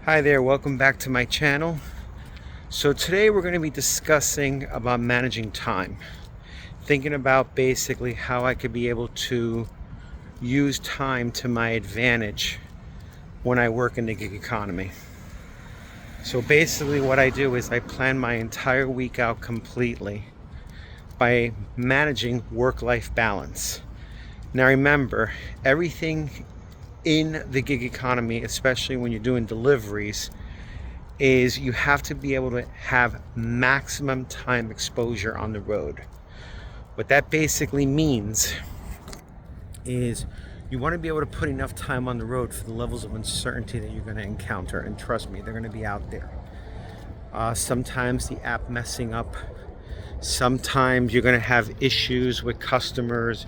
Hi there, welcome back to my channel. So today we're going to be discussing about managing time. Thinking about basically how I could be able to use time to my advantage when I work in the gig economy. So basically what I do is I plan my entire week out completely by managing work-life balance. Now remember, everything in the gig economy, especially when you're doing deliveries, is you have to be able to have maximum time exposure on the road. What that basically means is you want to be able to put enough time on the road for the levels of uncertainty that you're going to encounter, and trust me, they're going to be out there. Sometimes the app messing up, sometimes you're going to have issues with customers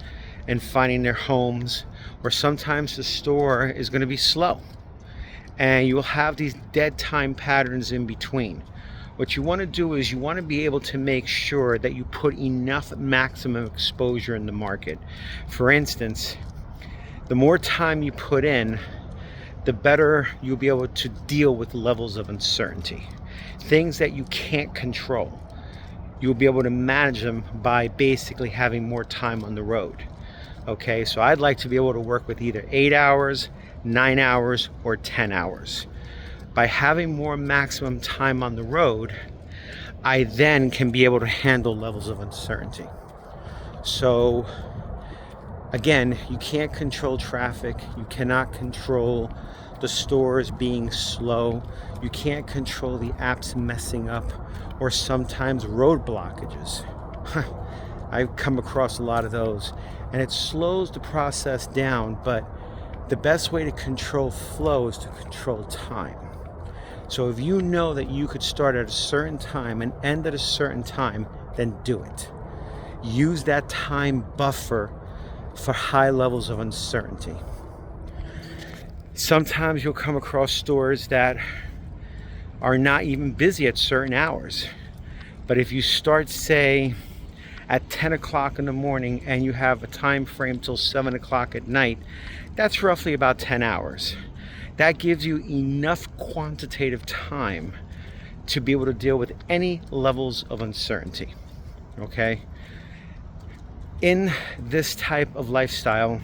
and finding their homes, or sometimes the store is going to be slow and you will have these dead time patterns in between. What you want to do is you want to be able to make sure that you put enough maximum exposure in the market. For instance, the more time you put in, the better you'll be able to deal with levels of uncertainty. Things that you can't control, you'll be able to manage them by basically having more time on the road. Okay, so I'd like to be able to work with either 8 hours, 9 hours, or 10 hours. By having more maximum time on the road, I then can be able to handle levels of uncertainty. So again, you can't control traffic, you cannot control the stores being slow, you can't control the apps messing up, or sometimes road blockages. I've come across a lot of those, and it slows the process down, but the best way to control flow is to control time. So if you know that you could start at a certain time and end at a certain time, then do it. Use that time buffer for high levels of uncertainty. Sometimes you'll come across stores that are not even busy at certain hours. But if you start, say, at 10 o'clock in the morning and you have a time frame till 7 o'clock at night, that's roughly about 10 hours. That gives you enough quantitative time to be able to deal with any levels of uncertainty. Okay? In this type of lifestyle,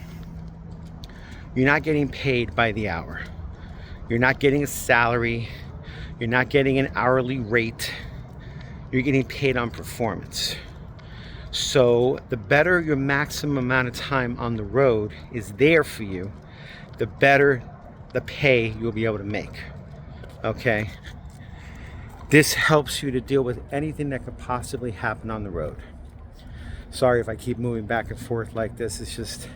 you're not getting paid by the hour. You're not getting a salary. You're not getting an hourly rate. You're getting paid on performance. So the better your maximum amount of time on the road is there for you, the better the pay you'll be able to make. Okay? This helps you to deal with anything that could possibly happen on the road. Sorry if I keep moving back and forth like this. It's just,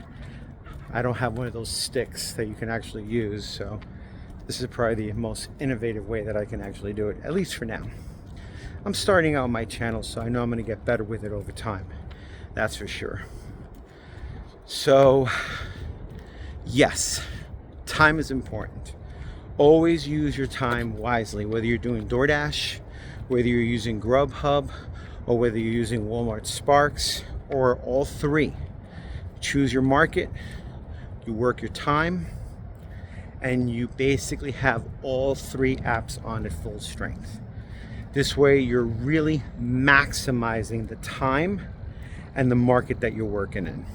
I don't have one of those sticks that you can actually use. So this is probably the most innovative way that I can actually do it, at least for now. I'm starting out my channel, so I know I'm going to get better with it over time. That's for sure. So, yes, time is important. Always use your time wisely, whether you're doing DoorDash, whether you're using Grubhub, or whether you're using Walmart Sparks, or all three. Choose your market, you work your time, and you basically have all three apps on at full strength. This way you're really maximizing the time and the market that you're working in.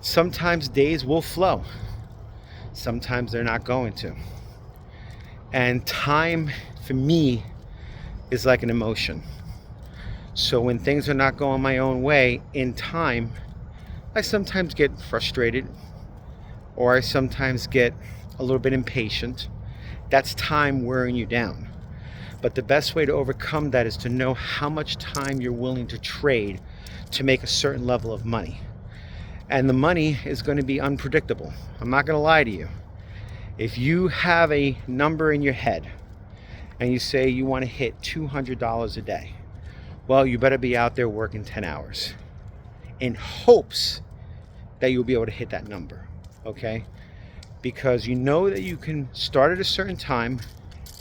Sometimes days will flow. Sometimes they're not going to. And time, for me, is like an emotion. So when things are not going my own way in time, I sometimes get frustrated, or I sometimes get a little bit impatient. That's time wearing you down. But the best way to overcome that is to know how much time you're willing to trade to make a certain level of money. And the money is going to be unpredictable. I'm not going to lie to you. If you have a number in your head and you say you want to hit $200 a day, well, you better be out there working 10 hours in hopes that you'll be able to hit that number. Okay? Because you know that you can start at a certain time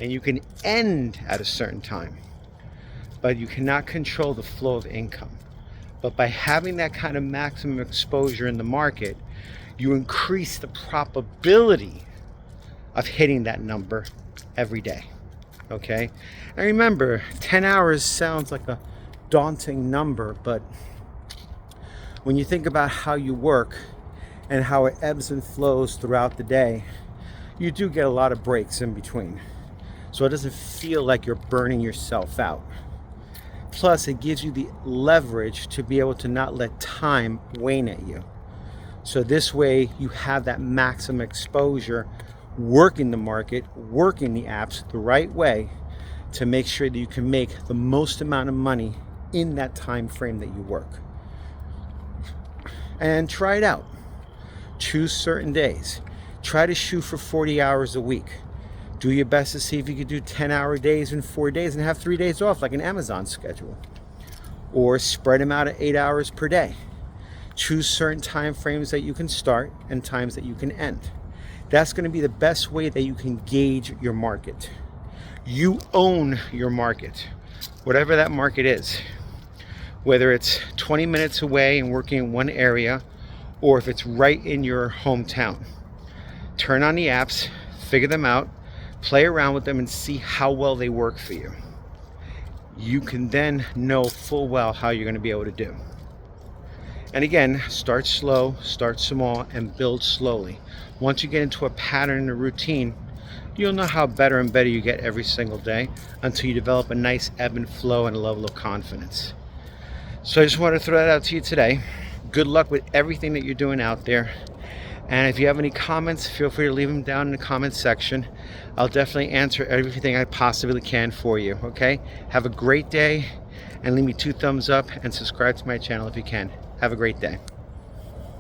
and you can end at a certain time, but you cannot control the flow of income. But by having that kind of maximum exposure in the market, you increase the probability of hitting that number every day. Okay? And remember, 10 hours sounds like a daunting number, but when you think about how you work and how it ebbs and flows throughout the day, you do get a lot of breaks in between. So it doesn't feel like you're burning yourself out. Plus, it gives you the leverage to be able to not let time wane at you. So this way you have that maximum exposure, working the market, working the apps the right way to make sure that you can make the most amount of money in that time frame that you work. And try it out. Choose certain days. Try to shoot for 40 hours a week. Do your best to see if you could do 10-hour days in 4 days and have 3 days off, like an Amazon schedule. Or spread them out at 8 hours per day. Choose certain time frames that you can start and times that you can end. That's going to be the best way that you can gauge your market. You own your market, whatever that market is. Whether it's 20 minutes away and working in one area, or if it's right in your hometown. Turn on the apps, figure them out, play around with them and see how well they work for you. You can then know full well how you're going to be able to do. And again, start slow, start small, and build slowly. Once you get into a pattern and a routine, you'll know how better and better you get every single day until you develop a nice ebb and flow and a level of confidence. So I just wanted to throw that out to you today. Good luck with everything that you're doing out there. And if you have any comments, feel free to leave them down in the comments section. I'll definitely answer everything I possibly can for you, okay? Have a great day, and leave me 2 thumbs up and subscribe to my channel if you can. Have a great day.